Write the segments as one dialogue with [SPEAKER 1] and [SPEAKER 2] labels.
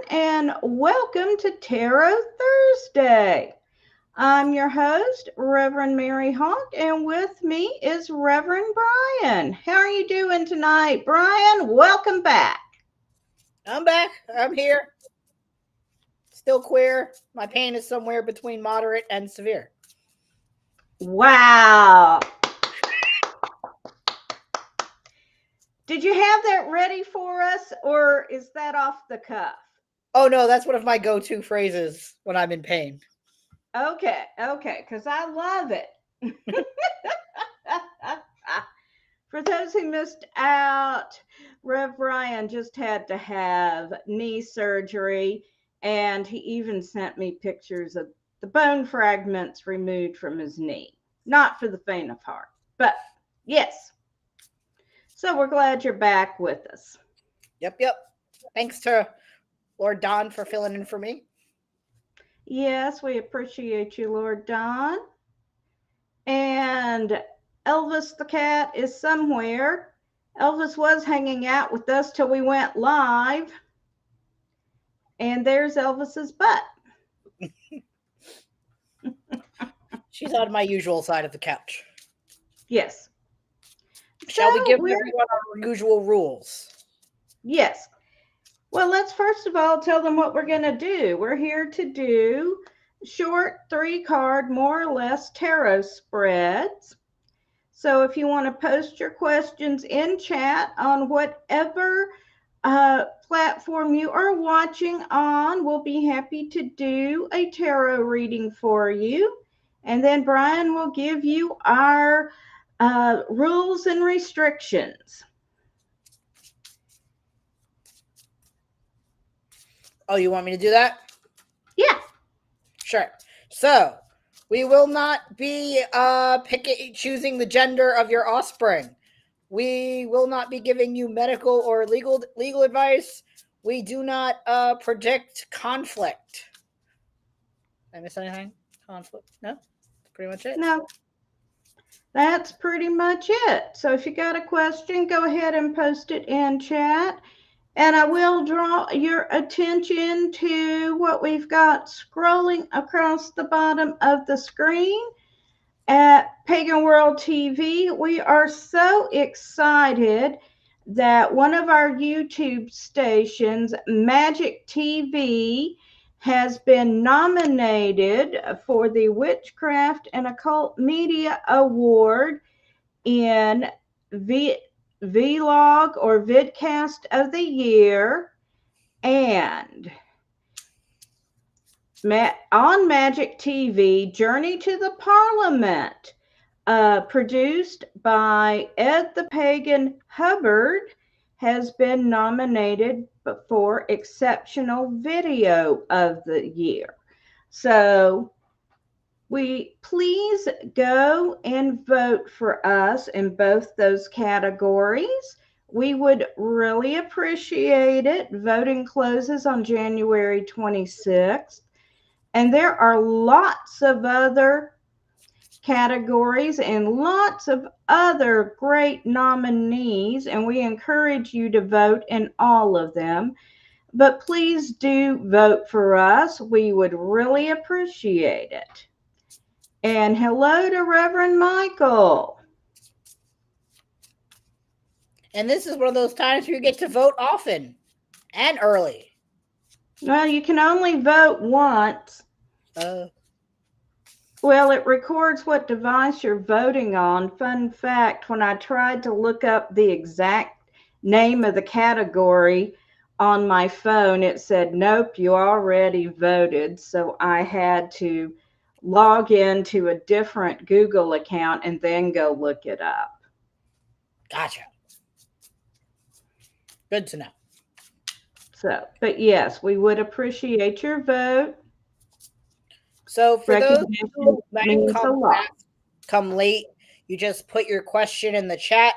[SPEAKER 1] and welcome to Tarot Thursday. I'm your host, Reverend Mary Hawk, and with me is Reverend Bryan. How are you doing tonight, Bryan? Welcome back.
[SPEAKER 2] I'm back. I'm here. Still queer. My pain is somewhere between moderate and severe.
[SPEAKER 1] Wow. Did you have that ready for us, or is that off the cuff?
[SPEAKER 2] Oh no, that's one of my go-to phrases when I'm in pain.
[SPEAKER 1] Okay, because I love it. For those who missed out, Rev Ryan just had to have knee surgery, and he even sent me pictures of the bone fragments removed from his knee. Not for the faint of heart, but yes. So we're glad you're back with us.
[SPEAKER 2] Yep. Thanks to Lord Don for filling in for me.
[SPEAKER 1] Yes, we appreciate you, Lord Don. And Elvis the cat is somewhere. Elvis was hanging out with us till we went live. And there's Elvis's butt.
[SPEAKER 2] She's on my usual side of the couch.
[SPEAKER 1] Yes.
[SPEAKER 2] Shall we give
[SPEAKER 1] we're
[SPEAKER 2] everyone our usual rules?
[SPEAKER 1] Yes. Well, let's first of all tell them what we're going to do. We're here to do short 3-card, more or less tarot spreads. So if you want to post your questions in chat on whatever platform you are watching on, we'll be happy to do a tarot reading for you. And then Bryan will give you our rules and restrictions.
[SPEAKER 2] Oh, you want me to do that?
[SPEAKER 1] Yeah.
[SPEAKER 2] Sure. So, we will not be choosing the gender of your offspring. We will not be giving you medical or legal advice. We do not predict conflict. Did I miss anything? Conflict? No? That's pretty much it.
[SPEAKER 1] No. That's pretty much it. So if you got a question, go ahead and post it in chat. And I will draw your attention to what we've got scrolling across the bottom of the screen at Pagan World TV. We are so excited that one of our YouTube stations, Magic TV, has been nominated for the Witchcraft and Occult Media Award in Vlog or Vidcast of the Year, and on Magic TV, Journey to the Parliament, produced by Ed the Pagan Hubbard, has been nominated for Exceptional Video of the Year. So please go and vote for us in both those categories. We would really appreciate it. Voting closes on January 26th. And there are lots of other categories and lots of other great nominees, and we encourage you to vote in all of them. But please do vote for us. We would really appreciate it. And hello to Reverend Michael.
[SPEAKER 2] And this is one of those times where you get to vote often and early.
[SPEAKER 1] Well, you can only vote once. Well, it records what device you're voting on. Fun fact, when I tried to look up the exact name of the category on my phone, it said, nope, you already voted. So I had to log into a different Google account and then go look it up.
[SPEAKER 2] Gotcha. Good to know.
[SPEAKER 1] So, but yes, we would appreciate your vote.
[SPEAKER 2] So for those who might come late, you just put your question in the chat.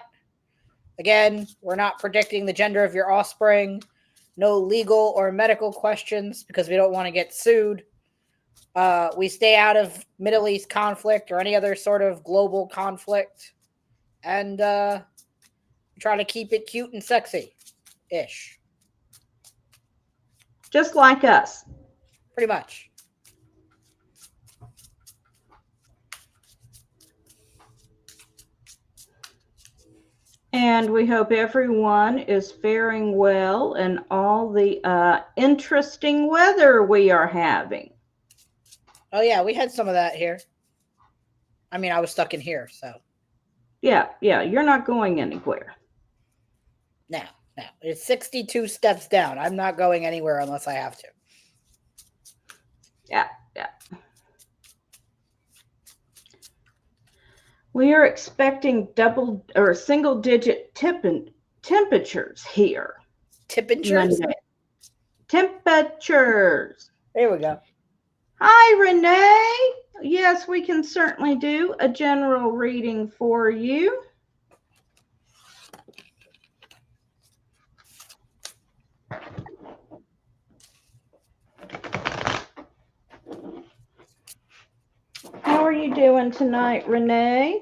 [SPEAKER 2] Again, we're not predicting the gender of your offspring. No legal or medical questions because we don't want to get sued. We stay out of Middle East conflict or any other sort of global conflict. And try to keep it cute and sexy-ish.
[SPEAKER 1] just like us.
[SPEAKER 2] Pretty much.
[SPEAKER 1] And we hope everyone is faring well in all the interesting weather we are having.
[SPEAKER 2] Oh, yeah, we had some of that here. I mean, I was stuck in here, so.
[SPEAKER 1] Yeah, you're not going anywhere.
[SPEAKER 2] No. It's 62 steps down. I'm not going anywhere unless I have to.
[SPEAKER 1] Yeah. We are expecting double or single digit temperatures here.
[SPEAKER 2] Temperatures?
[SPEAKER 1] Temperatures.
[SPEAKER 2] There we go.
[SPEAKER 1] Hi, Renee. Yes, we can certainly do a general reading for you. How are you doing tonight, Renee?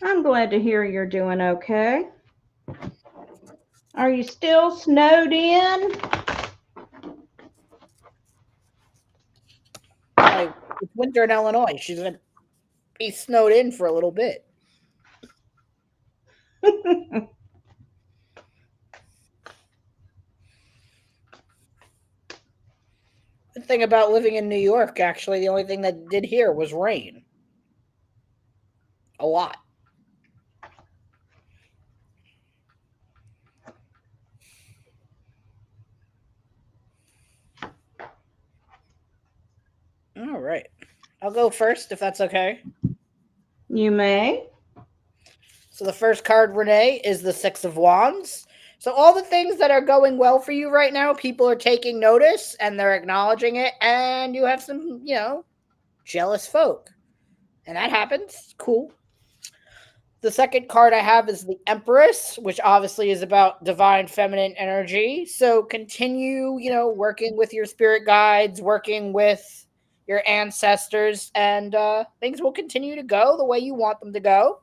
[SPEAKER 1] I'm glad to hear you're doing okay. Are you still snowed in?
[SPEAKER 2] Like, it's winter in Illinois. She's going to be snowed in for a little bit. The thing about living in New York, actually, the only thing that did here was rain. A lot. All right. I'll go first if that's okay.
[SPEAKER 1] You may.
[SPEAKER 2] So the first card, Renee, is the Six of Wands. So all the things that are going well for you right now, people are taking notice and they're acknowledging it, and you have some, jealous folk. And that happens. Cool. The second card I have is the Empress, which obviously is about divine feminine energy. So continue, working with your spirit guides, working with your ancestors, and things will continue to go the way you want them to go.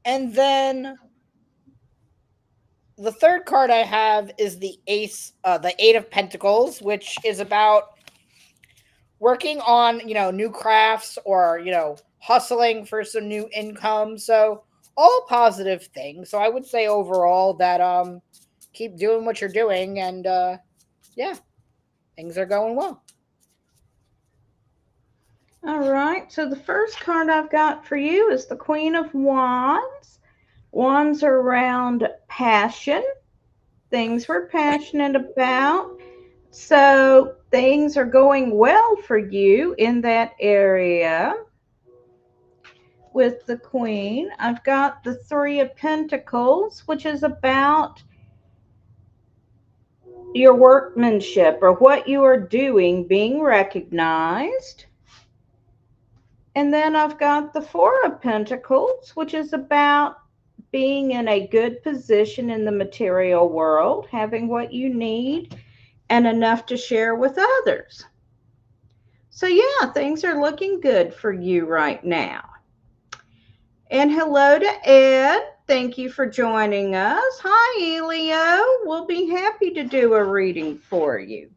[SPEAKER 2] And then the third card I have is the the Eight of Pentacles, which is about working on, new crafts or, hustling for some new income. So all positive things. So I would say overall that keep doing what you're doing, and yeah, things are going well.
[SPEAKER 1] All right. So the first card I've got for you is the Queen of Wands. Wands are around passion, things we're passionate about. So things are going well for you in that area. With the Queen, I've got the Three of Pentacles, which is about your workmanship or what you are doing being recognized. And then I've got the Four of Pentacles, which is about being in a good position in the material world, having what you need and enough to share with others. So yeah, things are looking good for you right now. And hello to Ed. Thank you for joining us. Hi, Elio. We'll be happy to do a reading for you.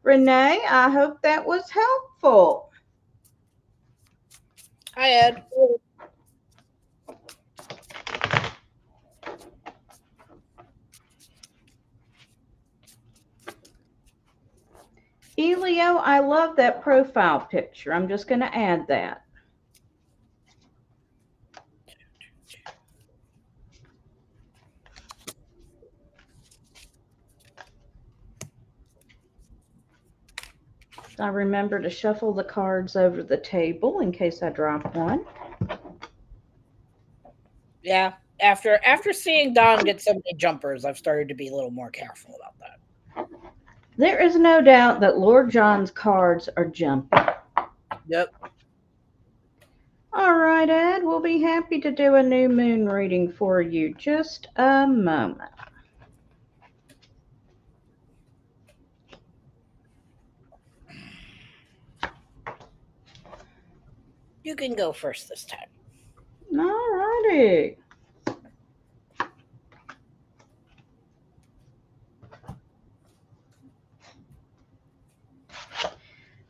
[SPEAKER 1] Renee, I hope that was helpful.
[SPEAKER 2] Hi, Ed.
[SPEAKER 1] Elio, I love that profile picture. I'm just going to add that. I remember to shuffle the cards over the table in case I drop one.
[SPEAKER 2] Yeah, after seeing Don get so many jumpers, I've started to be a little more careful about that.
[SPEAKER 1] There is no doubt that Lord John's cards are jumping.
[SPEAKER 2] Yep.
[SPEAKER 1] All right, Ed, we'll be happy to do a new moon reading for you. Just a moment.
[SPEAKER 2] You can go first this time.
[SPEAKER 1] All righty.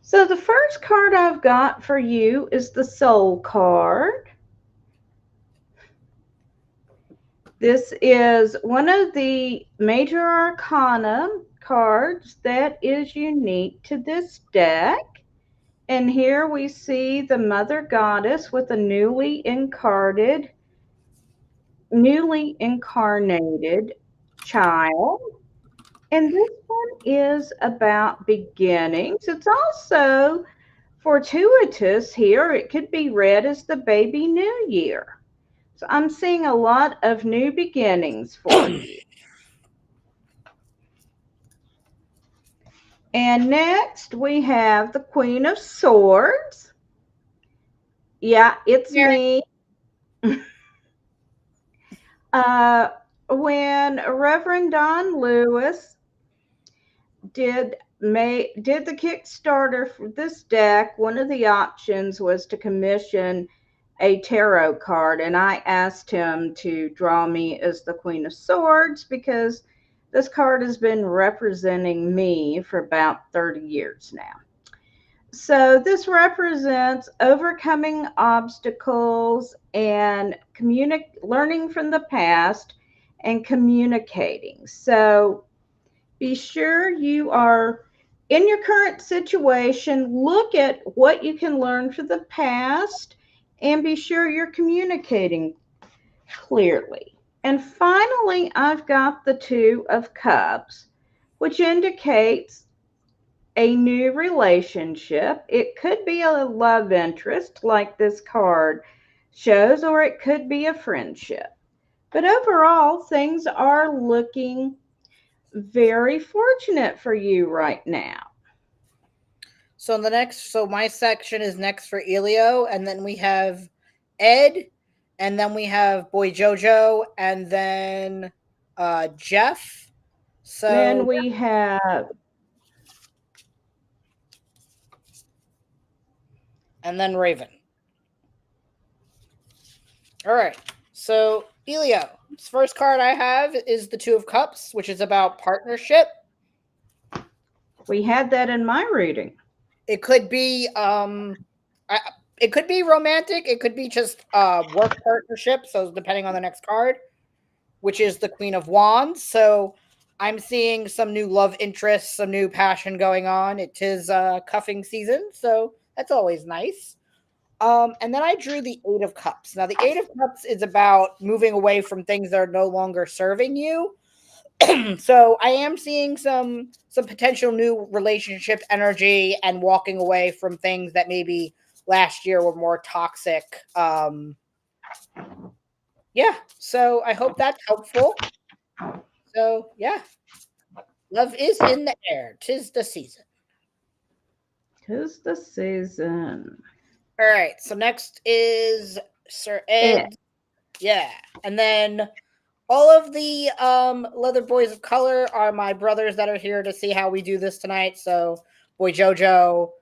[SPEAKER 1] So the first card I've got for you is the Soul card. This is one of the major arcana cards that is unique to this deck. And here we see the Mother Goddess with a newly incarnated child. And this one is about beginnings. It's also fortuitous here. It could be read as the baby new year. So I'm seeing a lot of new beginnings for you. And next we have the Queen of Swords. Yeah, it's me. When Reverend Don Lewis did the Kickstarter for this deck, one of the options was to commission a tarot card, and I asked him to draw me as the Queen of Swords because this card has been representing me for about 30 years now. So this represents overcoming obstacles and learning from the past and communicating. So be sure you are in your current situation, look at what you can learn from the past, and be sure you're communicating clearly. And finally, I've got the Two of Cups, which indicates a new relationship. It could be a love interest, like this card shows, or it could be a friendship. But overall, things are looking very fortunate for you right now.
[SPEAKER 2] So my section is next for Elio, and then we have Ed, and then we have Boy Jojo, and then Jeff. So
[SPEAKER 1] then we have,
[SPEAKER 2] and then Raven. All right. So Elio, this first card I have is the Two of Cups, which is about partnership.
[SPEAKER 1] We had that in my reading.
[SPEAKER 2] It could be it could be romantic. It could be just work partnership. So depending on the next card, which is the Queen of Wands. So I'm seeing some new love interests, some new passion going on. It is cuffing season, so that's always nice. And then I drew the Eight of Cups. Now, the Eight of Cups is about moving away from things that are no longer serving you. So I am seeing some potential new relationship energy and walking away from things that maybe last year were more toxic. Yeah, so I hope that's helpful. So yeah, love is in the air. 'Tis the season.
[SPEAKER 1] 'Tis the season.
[SPEAKER 2] All right, so next is Sir Ed. Yeah, and then all of the leather boys of color are my brothers that are here to see how we do this tonight. So Boy Jojo,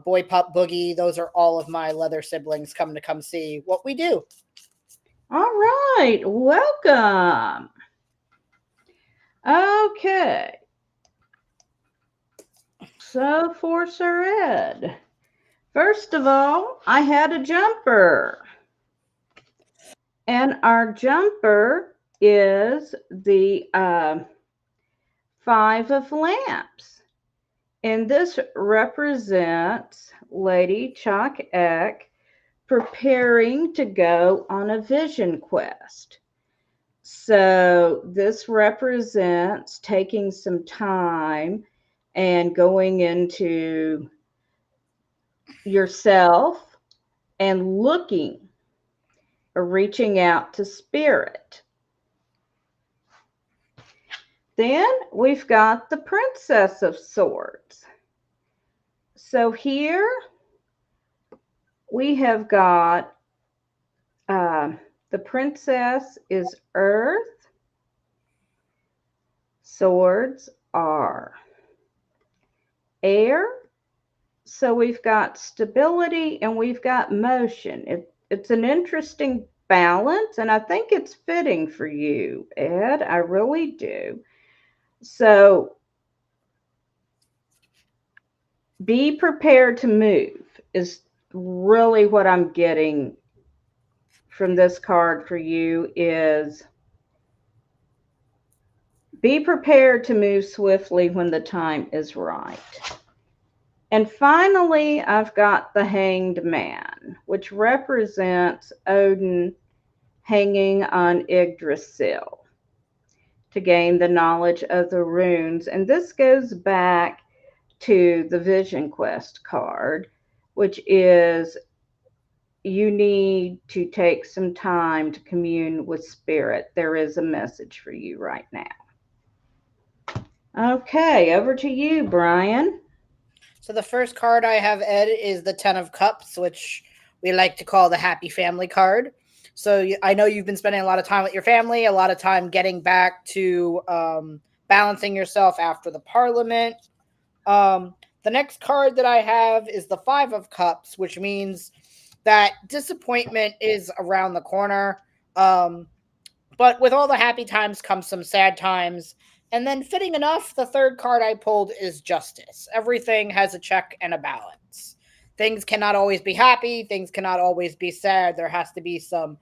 [SPEAKER 2] Boy Pup Boogie, those are all of my leather siblings come see what we do.
[SPEAKER 1] All right, welcome. Okay. So for Sir Ed, first of all, I had a jumper. And our jumper is the Five of Lamps. And this represents Lady Chalk Eck preparing to go on a vision quest. So this represents taking some time and going into yourself and looking or reaching out to spirit. Then we've got the Princess of Swords. So here we have got the princess is earth, swords are air. So we've got stability and we've got motion. It's an interesting balance, and I think it's fitting for you, Ed. I really do. So be prepared to move is really what I'm getting from this card for you is be prepared to move swiftly when the time is right. And finally, I've got the Hanged Man, which represents Odin hanging on Yggdrasil to gain the knowledge of the runes. And this goes back to the Vision Quest card, which is you need to take some time to commune with spirit. There is a message for you right now. Okay, over to you, Bryan.
[SPEAKER 2] So the first card I have, Ed, is the Ten of Cups, which we like to call the Happy Family card. So I know you've been spending a lot of time with your family, a lot of time getting back to balancing yourself after the Parliament. The next card that I have is the Five of Cups, which means that disappointment is around the corner. But with all the happy times comes some sad times. And then, fitting enough, the third card I pulled is Justice. Everything has a check and a balance. Things cannot always be happy. Things cannot always be sad. There has to be some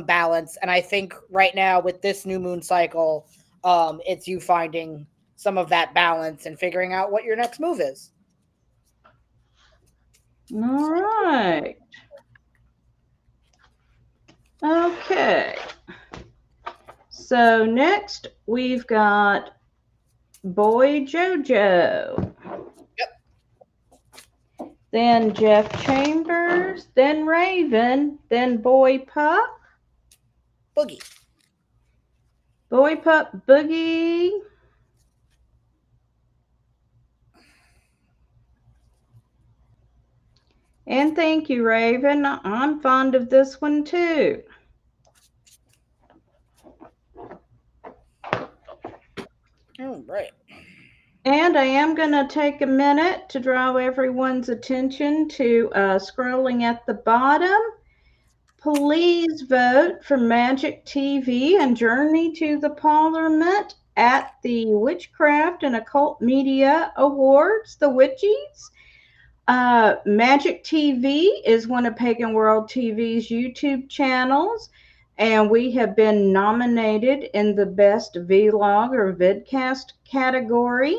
[SPEAKER 2] balance. And I think right now with this new moon cycle, it's you finding some of that balance and figuring out what your next move is.
[SPEAKER 1] All right. Okay. So next we've got Boy Jojo.
[SPEAKER 2] Yep.
[SPEAKER 1] Then Jeff Chambers, then Raven, then Boy Pup.
[SPEAKER 2] Boogie.
[SPEAKER 1] Boy Pup Boogie. And thank you, Raven. I'm fond of this one too.
[SPEAKER 2] Oh, right.
[SPEAKER 1] And I am going to take a minute to draw everyone's attention to scrolling at the bottom. Please vote for Magic TV and Journey to the Parliament at the Witchcraft and Occult Media Awards, the Witchies. Magic TV is one of Pagan World TV's YouTube channels, and we have been nominated in the Best Vlog or Vidcast category.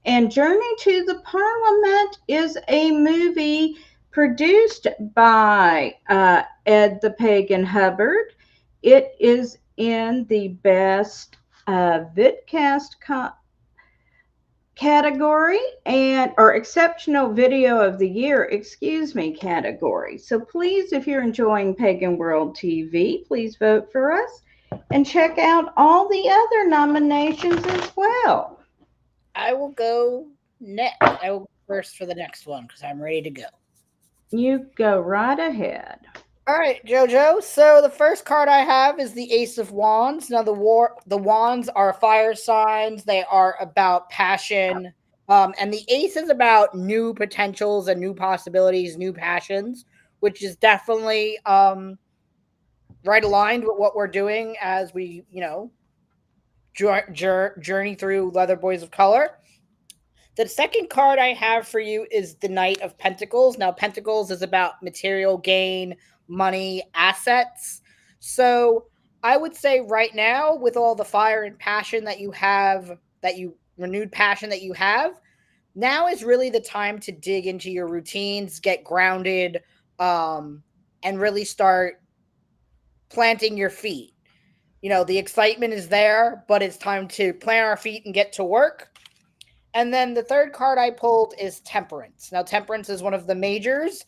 [SPEAKER 1] And Journey to the Parliament is a movie produced by Ed the Pagan Hubbard. It is in the Best Vidcast category or exceptional video of the year, category. So please, if you're enjoying Pagan World TV, please vote for us and check out all the other nominations as well.
[SPEAKER 2] I will go next. I will go first for the next one because I'm ready to go.
[SPEAKER 1] You go right ahead.
[SPEAKER 2] All right, JoJo. So the first card I have is the Ace of Wands. Now the wands are fire signs. They are about passion. And the ace is about new potentials and new possibilities, new passions, which is definitely right aligned with what we're doing as we, journey through Leather Boys of Color. The second card I have for you is the Knight of Pentacles. Now, Pentacles is about material gain, money, assets. So I would say right now, with all the fire and passion that you have, renewed passion that you have, now is really the time to dig into your routines, get grounded, and really start planting your feet. The excitement is there, but it's time to plant our feet and get to work. And then the third card I pulled is Temperance. Now, Temperance is one of the majors.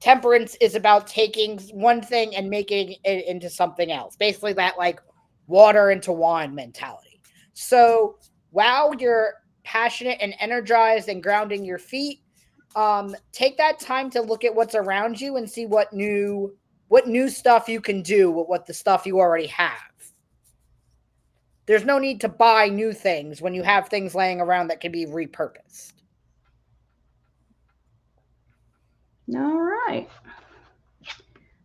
[SPEAKER 2] Temperance is about taking one thing and making it into something else. Basically that like water into wine mentality. So while you're passionate and energized and grounding your feet, take that time to look at what's around you and see what new stuff you can do with what the stuff you already have. There's no need to buy new things when you have things laying around that can be repurposed.
[SPEAKER 1] All right.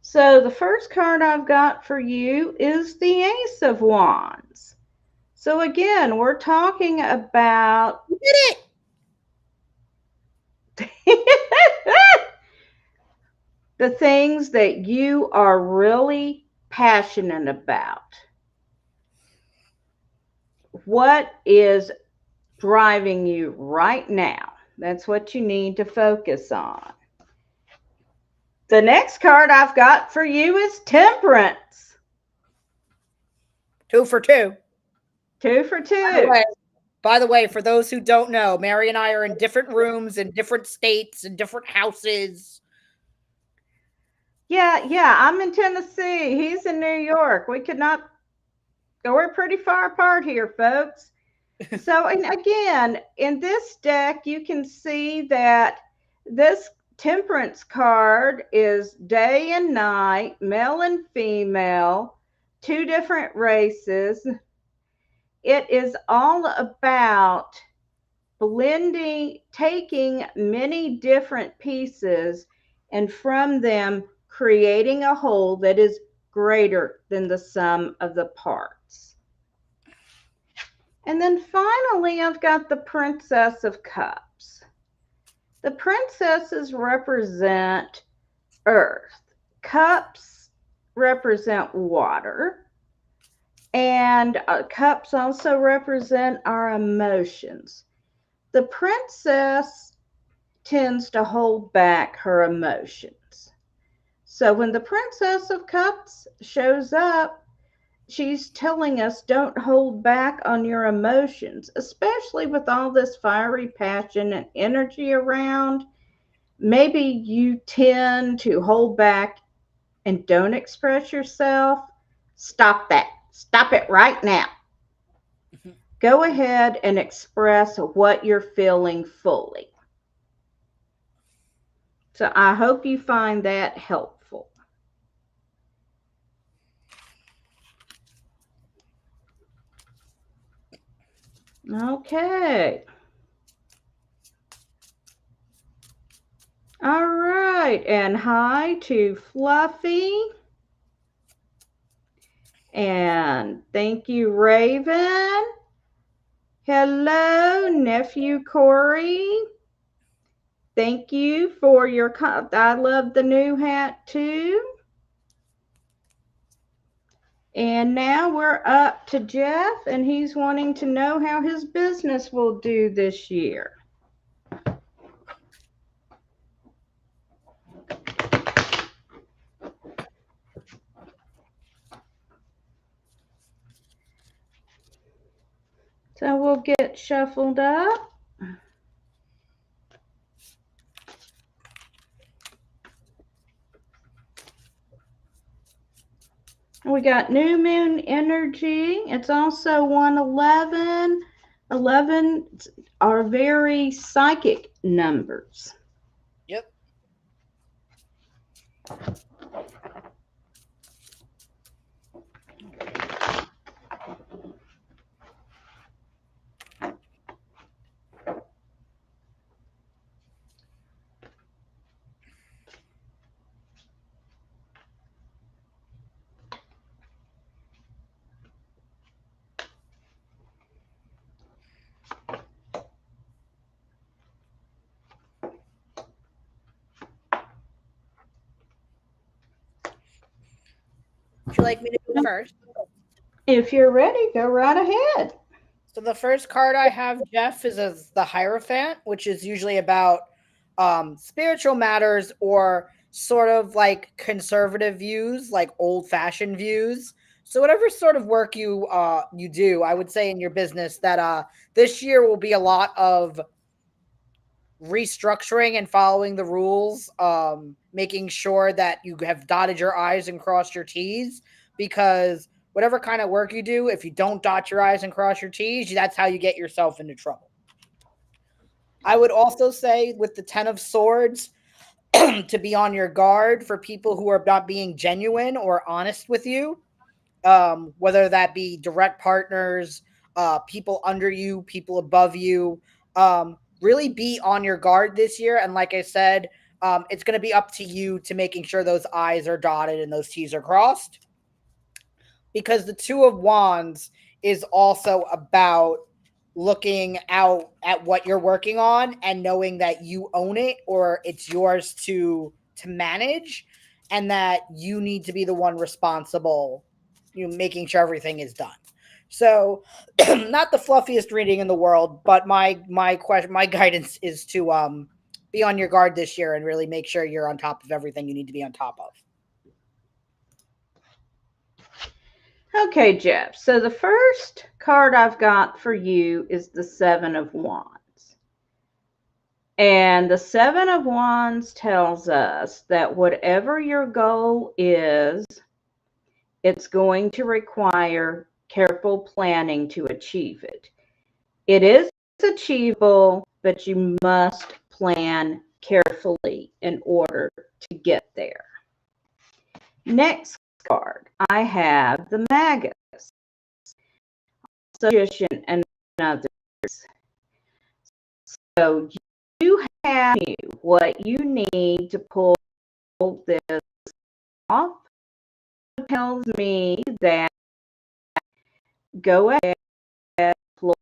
[SPEAKER 1] So the first card I've got for you is the Ace of Wands. So again, we're talking about...
[SPEAKER 2] You did
[SPEAKER 1] it! The things that you are really passionate about. What is driving you right now? That's what you need to focus on. The next card I've got for you is Temperance.
[SPEAKER 2] 2 for 2.
[SPEAKER 1] 2 for 2.
[SPEAKER 2] By the way, for those who don't know, Mary and I are in different rooms, in different states, in different houses.
[SPEAKER 1] Yeah, I'm in Tennessee. He's in New York. We could not go. We're pretty far apart here, folks. So, and again, in this deck, you can see that this Temperance card is day and night, male and female, 2 different races. It is all about blending, taking many different pieces and from them creating a whole that is greater than the sum of the parts. And then finally, I've got the Princess of Cups. The princesses represent earth. Cups represent water. And cups also represent our emotions. The princess tends to hold back her emotions. So when the Princess of Cups shows up, she's telling us don't hold back on your emotions, especially with all this fiery passion and energy around. Maybe you tend to hold back and don't express yourself. Stop that. Stop it right now. Go ahead and express what you're feeling fully. So I hope you find that helpful. Okay. All right. And hi to Fluffy. And thank you, Raven. Hello, nephew Corey. Thank you for your, I love the new hat too. And now we're up to Jeff, and he's wanting to know how his business will do this year. So we'll get shuffled up. We got new moon energy. It's also 111. 11 are very psychic numbers.
[SPEAKER 2] Yep. Would you like me to go first?
[SPEAKER 1] If you're ready, go right ahead.
[SPEAKER 2] So the first card I have, Jeff, is the Hierophant, which is usually about spiritual matters or sort of like conservative views, like old-fashioned views. So whatever sort of work you do, I would say in your business that this year will be a lot of restructuring and following the rules, making sure that you have dotted your I's and crossed your T's, because whatever kind of work you do, if you don't dot your I's and cross your T's, that's how you get yourself into trouble. I would also say with the 10 of Swords to be on your guard for people who are not being genuine or honest with you, whether that be direct partners, people under you, people above you. Really be on your guard this year. And like I said, it's going to be up to you to making sure those I's are dotted and those T's are crossed. Because the Two of Wands is also about looking out at what you're working on and knowing that you own it or it's yours to manage, and that you need to be the one responsible, making sure everything is done. So not the fluffiest reading in the world, but my guidance is to be on your guard this year and really make sure you're on top of everything you need to be on top of.
[SPEAKER 1] Okay, Jeff. So the first card I've got for you is the Seven of Wands. And the Seven of Wands tells us that whatever your goal is, it's going to require careful planning to achieve it. It is achievable, but you must plan carefully in order to get there. Next card, I have the Magus, Magician, and others. So you have what you need to pull this off. It tells me that go ahead, employ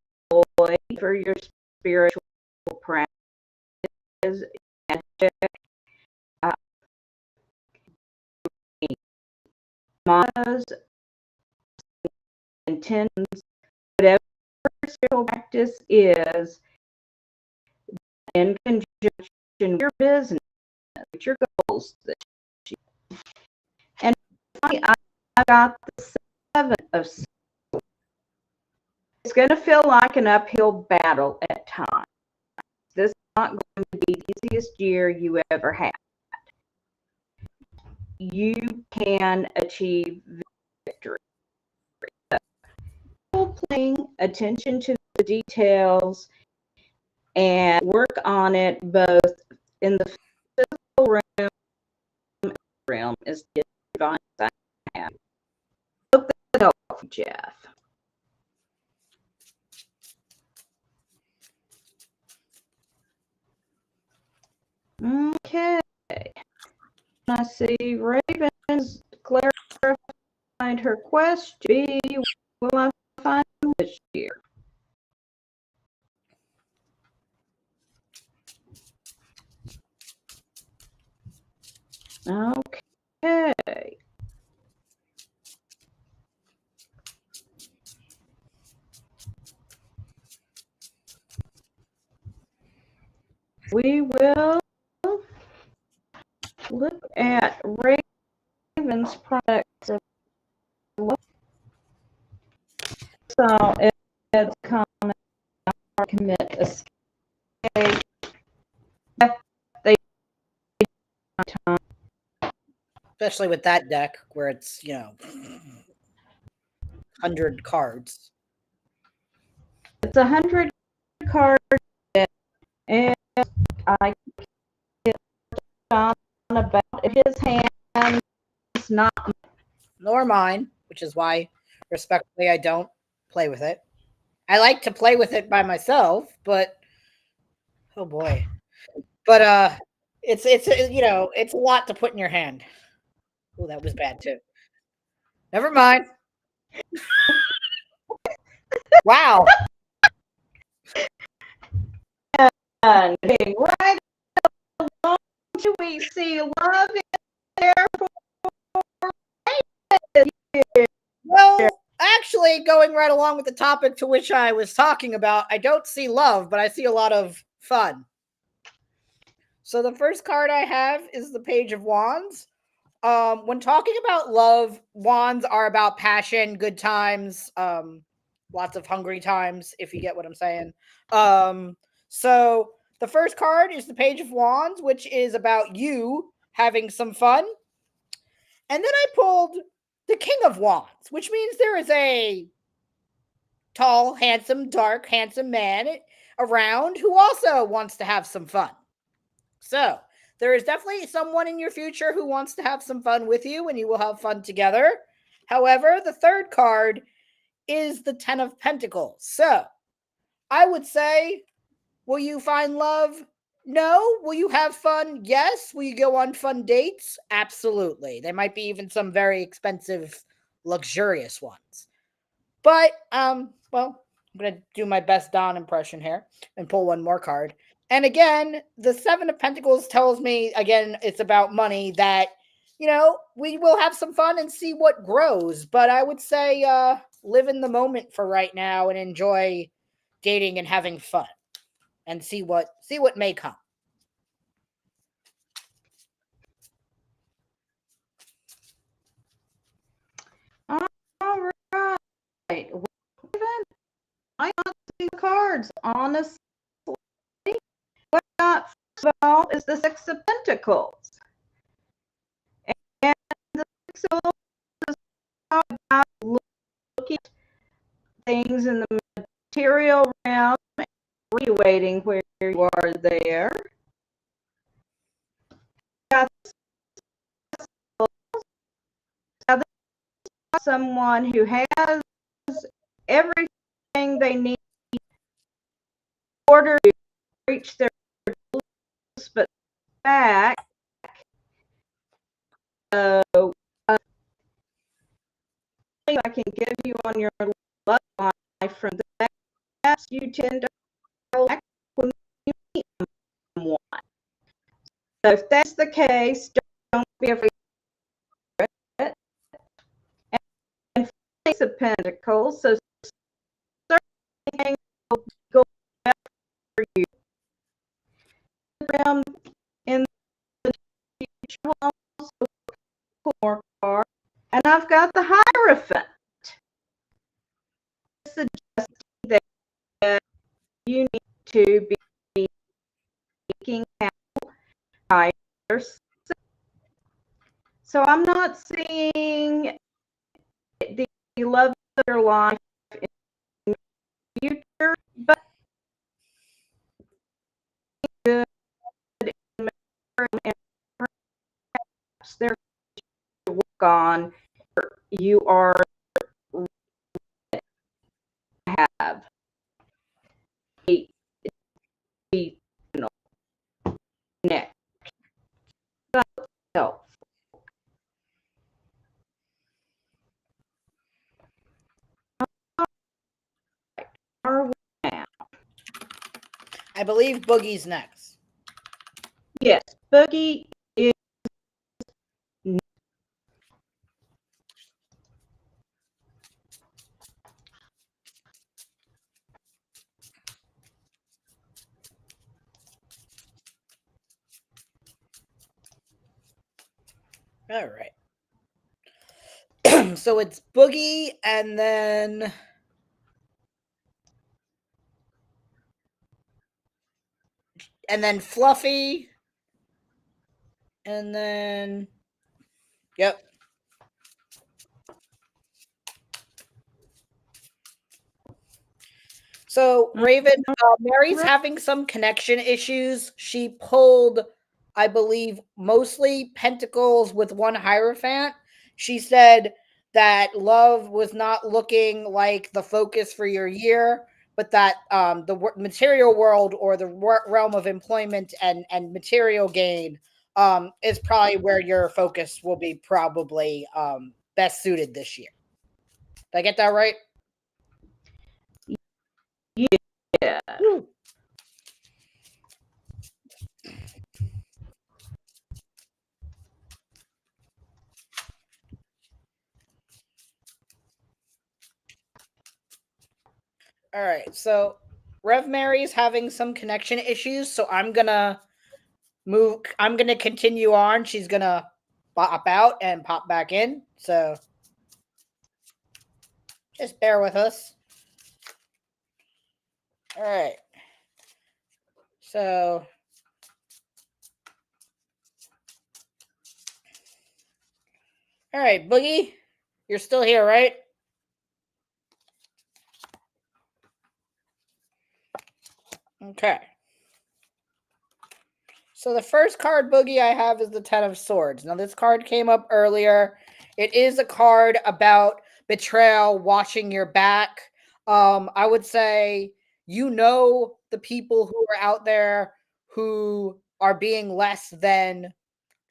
[SPEAKER 1] for your spiritual practice, magic, mantras, intentions, whatever spiritual practice is, in conjunction with your business, with your goals. And finally, I got the Seven of Swords. It's going to feel like an uphill battle at times. This is not going to be the easiest year you ever had. You can achieve victory. Paying attention to the details and work on it both in the physical realm as the advice I have. Hope that helps, Jeff. Okay. I see Raven's clarified her question. Will I find this year? Okay. We will look at Raven's products. So it's common commit escape. They time.
[SPEAKER 2] Especially with that deck where it's 100 cards.
[SPEAKER 1] It's 100 cards deck, and I get on about his hand. It's not
[SPEAKER 2] nor mine, which is why, respectfully, I don't play with it. I like to play with it by myself, but oh boy. But it's it's a lot to put in your hand. Oh, that was bad too. Never mind. Wow.
[SPEAKER 1] right along to we see love in there for
[SPEAKER 2] well, actually, going right along with the topic to which I was talking about, I don't see love, but I see a lot of fun. So the first card I have is the Page of Wands. When talking about love, wands are about passion, good times, lots of hungry times, if you get what I'm saying. So the first card is the Page of Wands, which is about you having some fun. And then I pulled the King of Wands, which means there is a tall, handsome, dark, handsome man around who also wants to have some fun. So there is definitely someone in your future who wants to have some fun with you, and you will have fun together. However, the third card is the Ten of Pentacles. So I would say, will you find love? No. Will you have fun? Yes. Will you go on fun dates? Absolutely. There might be even some very expensive, luxurious ones. But, well, I'm going to do my best Don impression here and pull one more card. And again, the Seven of Pentacles tells me, again, it's about money, that, we will have some fun and see what grows. But I would say live in the moment for right now and enjoy dating and having fun and see what may come.
[SPEAKER 1] All right. I not see the cards, honestly. What I got first of all is the Six of Pentacles. And the Six of Pentacles is about looking at things in the material realm and evaluating where you are there. Someone who has everything they need in order to reach their goals, but back. So, I can give you on your love life from that, you tend to go back when you meet someone. So if that's the case, don't be afraid of it. And Ace of Pentacles, so certain things will go well for you. In the future, will also pull more cards. And I've got the Hierophant, suggesting that you need to be seeking out higher. So I'm not seeing the love of your life in the future, but good and perhaps there's to work on. You are have a neck. So, are we now?
[SPEAKER 2] I believe Boogie's next.
[SPEAKER 1] Yes, Boogie is.
[SPEAKER 2] All right. So it's Boogie and then Fluffy and then yep. So Raven, Mary's having some connection issues. She pulled, I believe, mostly Pentacles with one Hierophant. She said that love was not looking like the focus for your year, but that the material world or the realm of employment and material gain is probably where your focus will be probably best suited this year. Did I get that right?
[SPEAKER 1] Yeah.
[SPEAKER 2] All right, so Rev Mary's having some connection issues, so I'm gonna continue on. She's gonna pop out and pop back in, so just bear with us. All right. So all right, Boogie, you're still here, right? Okay. So the first card, Boogie, I have is the Ten of Swords. Now, this card came up earlier. It is a card about betrayal, watching your back. I would say the people who are out there who are being less than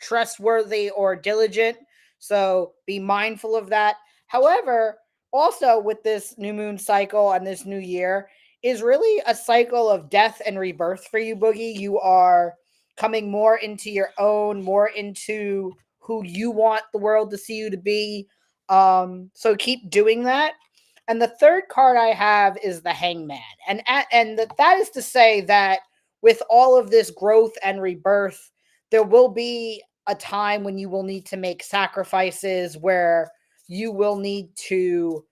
[SPEAKER 2] trustworthy or diligent. So be mindful of that. However, also with this new moon cycle and this new year is really a cycle of death and rebirth for you, Boogie. You are coming more into your own, more into who you want the world to see you to be. So keep doing that. And the third card I have is the Hangman, and that is to say that with all of this growth and rebirth, there will be a time when you will need to make sacrifices, where you will need to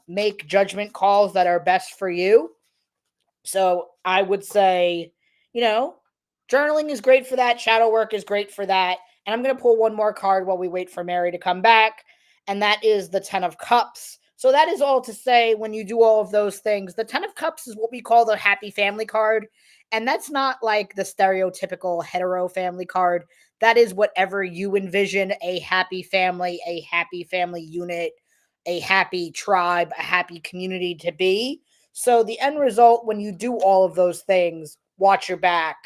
[SPEAKER 2] make judgment calls that are best for you. So I would say, journaling is great for that. Shadow work is great for that. And I'm going to pull one more card while we wait for Mary to come back. And that is the Ten of Cups. So that is all to say, when you do all of those things, the Ten of Cups is what we call the happy family card. And that's not like the stereotypical hetero family card. That is whatever you envision a happy family unit, a happy tribe, a happy community to be. So the end result, when you do all of those things, watch your back,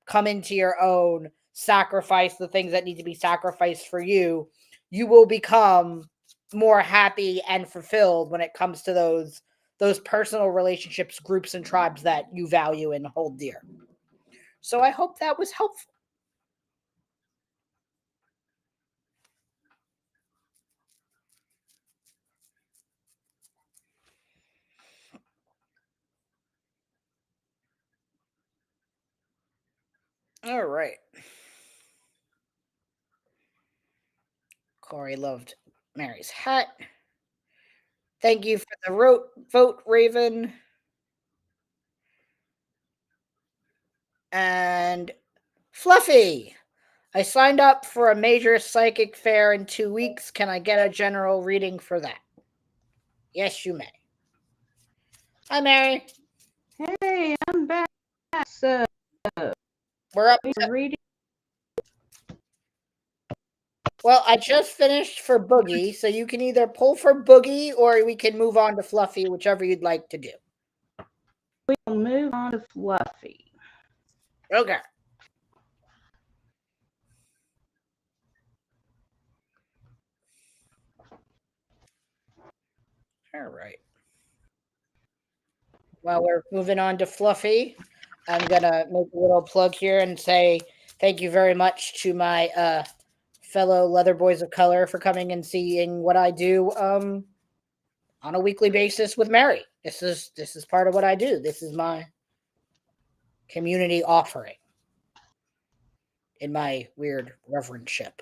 [SPEAKER 2] come into your own, sacrifice the things that need to be sacrificed for you, you will become more happy and fulfilled when it comes to those personal relationships, groups, and tribes that you value and hold dear. So I hope that was helpful. All right. Corey loved Mary's hat. Thank you for the vote, Raven. And Fluffy. I signed up for a major psychic fair in 2 weeks. Can I get a general reading for that? Yes, you may. Hi, Mary.
[SPEAKER 1] Hey, I'm back. So
[SPEAKER 2] we're up to reading. Well, I just finished for Boogie, so you can either pull for Boogie or we can move on to Fluffy, whichever you'd like to do.
[SPEAKER 1] We'll move on to Fluffy.
[SPEAKER 2] Okay. All right. While we're moving on to Fluffy, I'm going to make a little plug here and say thank you very much to my fellow Leather Boys of Color for coming and seeing what I do on a weekly basis with Mary. This is part of what I do. This is my community offering in my weird reverendship.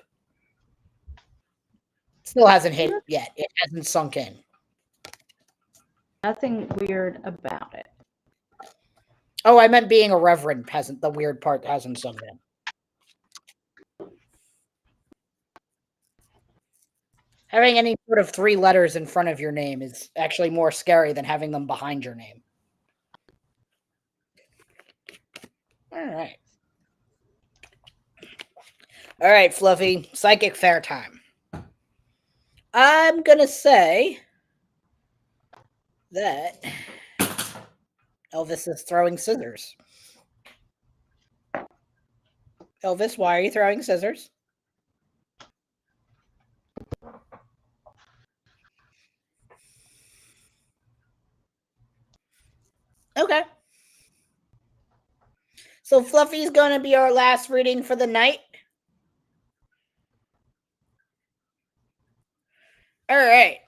[SPEAKER 2] Still hasn't hit yet. It hasn't sunk in.
[SPEAKER 1] Nothing weird about it.
[SPEAKER 2] Oh, I meant being a reverend hasn't. The weird part hasn't sunk in. Having any sort of 3 letters in front of your name is actually more scary than having them behind your name. All right. All right, Fluffy. Psychic fair time. I'm going to say that Elvis is throwing scissors. Elvis, why are you throwing scissors? Okay. So Fluffy's going to be our last reading for the night. All right.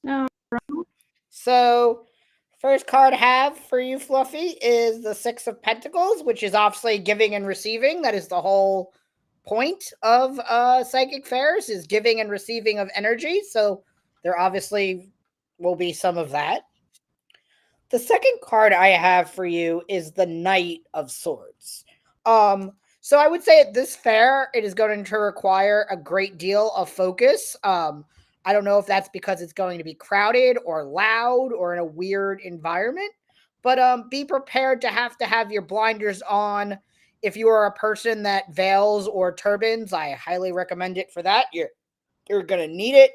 [SPEAKER 1] No.
[SPEAKER 2] So first card I have for you, Fluffy, is the Six of Pentacles, which is obviously giving and receiving. That is the whole point of psychic fairs, is giving and receiving of energy. So there obviously will be some of that. The second card I have for you is the Knight of Swords. So I would say at this fair, it is going to require a great deal of focus. I don't know if that's because it's going to be crowded or loud or in a weird environment, But be prepared to have your blinders on. If you are a person that veils or turbans, I highly recommend it for that. You're going to need it.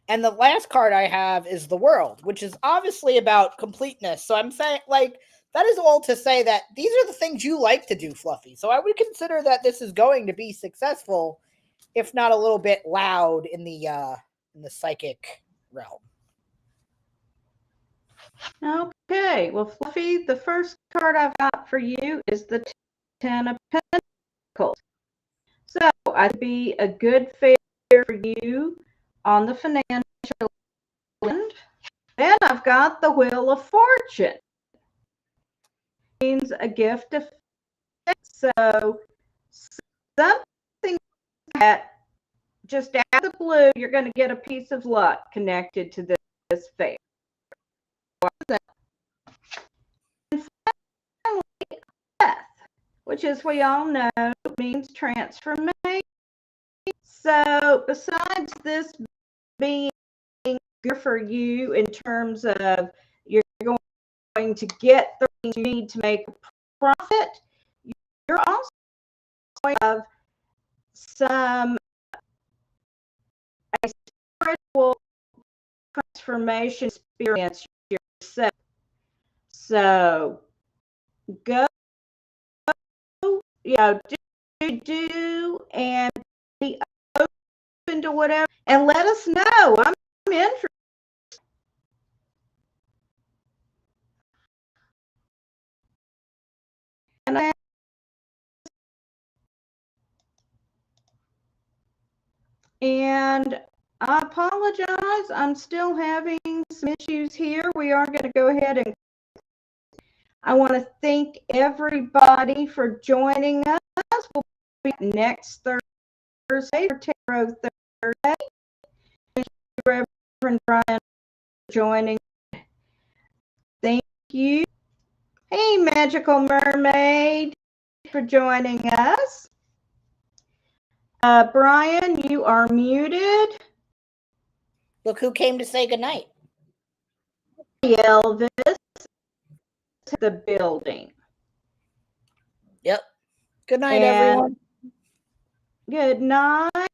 [SPEAKER 2] And the last card I have is the World, which is obviously about completeness. So I'm saying, like, that is all to say that these are the things you like to do, Fluffy. So I would consider that this is going to be successful, if not a little bit loud in the psychic realm.
[SPEAKER 1] Okay, well, Fluffy, the first card I've got for you is the Ten of Pentacles. So I'd be a good fit for you on the financial end. Then I've got the Wheel of Fortune. It means a gift of so something that just out of the blue, you're going to get a piece of luck connected to this fair. And finally, death, which, as we all know, means transformation. So besides this being good for you in terms of you're going to get the things you need to make a profit, you're also going to have some a spiritual transformation experience yourself. So go, do and be open to whatever, and let us know. I'm interested. And I apologize. I'm still having some issues here. We are going to go ahead and I want to thank everybody for joining us. We'll be next Thursday for Tarot Thursday. Thank you, Reverend Bryan, for joining. Thank you. Hey, Magical Mermaid, for joining us. Bryan, you are muted.
[SPEAKER 2] Look who came to say goodnight.
[SPEAKER 1] Elvis, the building.
[SPEAKER 2] Yep. Good night, everyone.
[SPEAKER 1] Good night.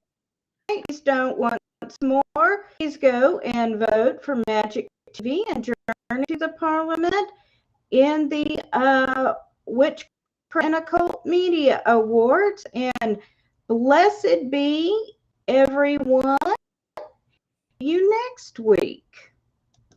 [SPEAKER 1] Please don't once more. Please go and vote for Magic TV and Journey to the Parliament in the Witchcraft and Occult Media Awards. And blessed be everyone. See you next week.